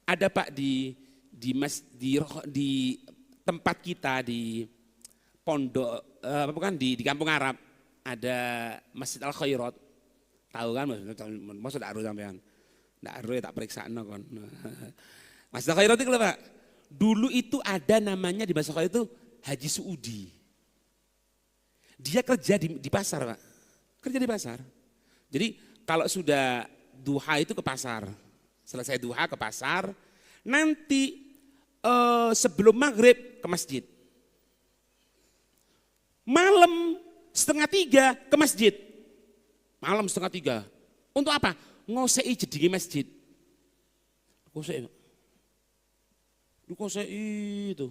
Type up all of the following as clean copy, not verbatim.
Ada Pak di tempat kita di pondok bukan di Kampung Arab ada Masjid Al Khairat. Tahu kan maksud aru sampean. Ndak aru ya tak periksa kon. Masjid Al Khairat itu Pak. Dulu itu ada namanya di Masjid Al Khairat itu Haji Suudi. Dia kerja di pasar Pak. Kerja di pasar. Jadi kalau sudah duha itu ke pasar. Selesai duha ke pasar, nanti sebelum maghrib ke masjid. Malam 2:30 ke masjid. Malam 2:30. Untuk apa? Ngosei jedingi masjid. Ngosei itu.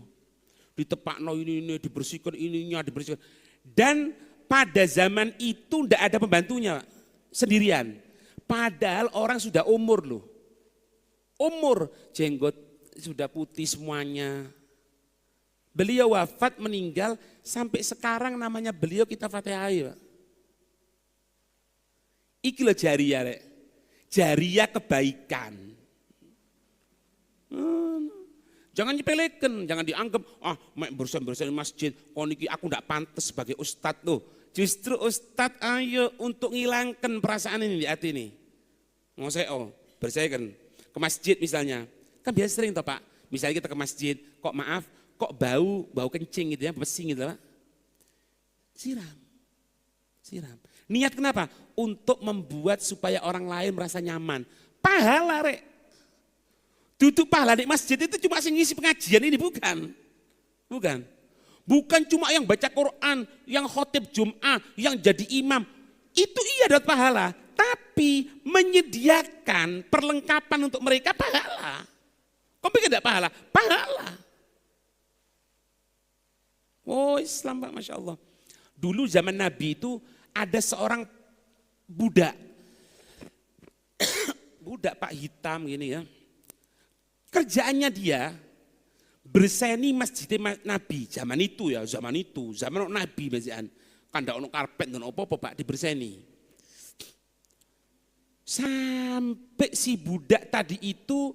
Ditepakno ini, dibersihkan ininya, dibersihkan. Dan pada zaman itu tidak ada pembantunya, sendirian. Padahal orang sudah umur loh. Umur, jenggot sudah putih semuanya. Beliau wafat meninggal sampai sekarang namanya beliau kita fatihai Pak. Iki loh jariah Rek. Jariah kebaikan. Jangan nyepelekan, jangan dianggap mek bersih-bersih masjid, niki aku ndak pantas sebagai ustadz loh. Justru ustadz ayo untuk ngilangkan perasaan ini di hati ini. Ngoseo, bersihkan. Ke masjid misalnya, kan biasa sering toh Pak, misalnya kita ke masjid, kok maaf, kok bau kencing gitu ya, pesing gitu Pak. Siram. Niat kenapa? Untuk membuat supaya orang lain merasa nyaman. Pahala Rek. Duduk pahala di masjid itu cuma ngisi pengajian ini bukan. Bukan cuma yang baca Quran, yang khotib Jum'ah, yang jadi imam. Itu iya dapat pahala. Tapi menyediakan perlengkapan untuk mereka pahala. Kok pikir tidak pahala? Pahala. Oh Islam Pak, Masya Allah. Dulu zaman Nabi itu ada seorang budak. Budak Pak hitam gini ya. Kerjaannya dia berseni masjid Nabi zaman itu ya, zaman Nabi biasaan. Kan tidak ada karpet dan apa-apa Pak diberseni. Sampai si budak tadi itu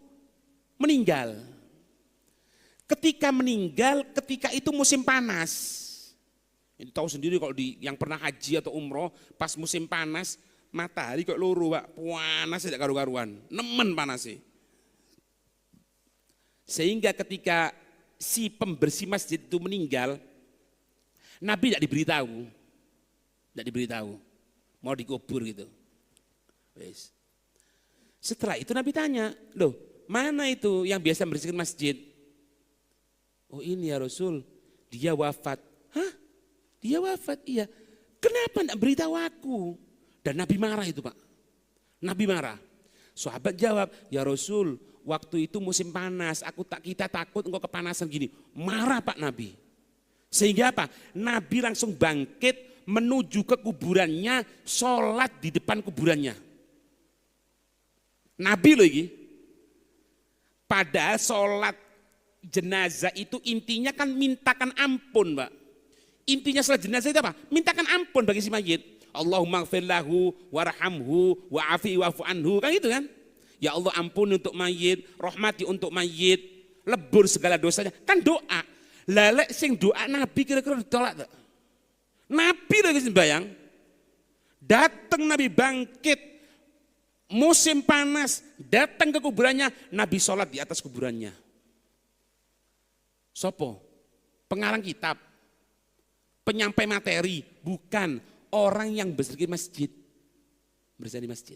meninggal. Ketika meninggal, ketika itu musim panas. Ini tahu sendiri kalau yang pernah haji atau umroh, pas musim panas, matahari kok loro Pak, panas tidak karu-karuan, nemen panas sih. Sehingga ketika si pembersih masjid itu meninggal, Nabi tidak diberitahu, mau dikubur gitu. Setelah itu Nabi tanya, loh mana itu yang biasa membersihkan masjid? Oh ini ya Rasul, dia wafat. Hah? Dia wafat? Iya. Kenapa tidak beritahu aku? Dan Nabi marah itu Pak. Nabi marah. Sahabat jawab, ya Rasul, waktu itu musim panas, kita takut engkau kepanasan gini. Marah Pak Nabi. Sehingga apa? Nabi langsung bangkit menuju ke kuburannya, sholat di depan kuburannya. Nabi loh ini. Padahal sholat jenazah itu intinya kan mintakan ampun Pak. Intinya sholat jenazah itu apa? Mintakan ampun bagi si mayit. Allahumma gfir lahu warhamhu wa'afi wa'fu anhu. Kan gitu kan? Ya Allah ampuni untuk mayit, rahmati untuk mayit, lebur segala dosanya. Kan doa. Lalek sing doa Nabi kira-kira ditolak tak? Nabi lagi sembayang. Datang Nabi bangkit. Musim panas, datang ke kuburannya, Nabi sholat di atas kuburannya. Sopo? Pengarang kitab, penyampai materi, bukan orang yang bersih masjid. Bersih di masjid.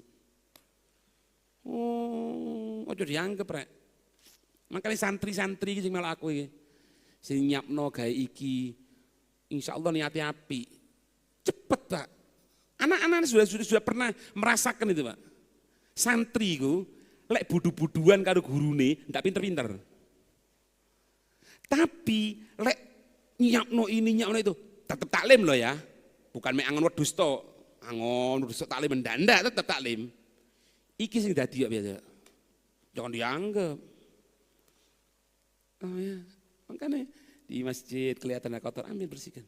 Oh, ojo dianggap Rek. Makanya santri-santri sing malah aku iki. Sing nyapno gawe iki, insyaallah niate apik. Cepet Pak. Anak-anak sudah pernah merasakan itu Pak. Santri ku lek budu-buduan karo gurune ndak pinter-pinter. Tapi lek nyapno ini nyapno itu tetap taklim loh ya. Bukan mek angon wedhus to. Angon wedhus taklim ndak tetap taklim. Iki sing dadi kok biasa. Jangan dianggap. Oh ya, makanya di masjid kelihatan kotor, ambil bersihkan.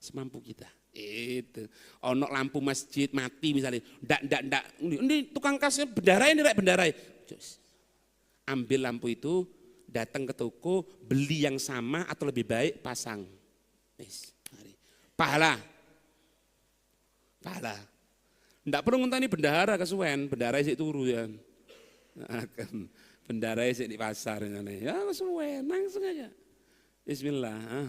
Semampu kita. Itu. Ono lampu masjid mati misalnya. Ndak. Ini tukang kasnya bendarai ini Rek bendarai. ambil lampu itu, datang ke toko, beli yang sama atau lebih baik, pasang. Pahala. Pahala. Tidak perlu ngenteni bendahara kesuwen, bendahara isik turu ya. Bendahara isik di pasar. Ya kesuwen, langsung aja. Bismillah.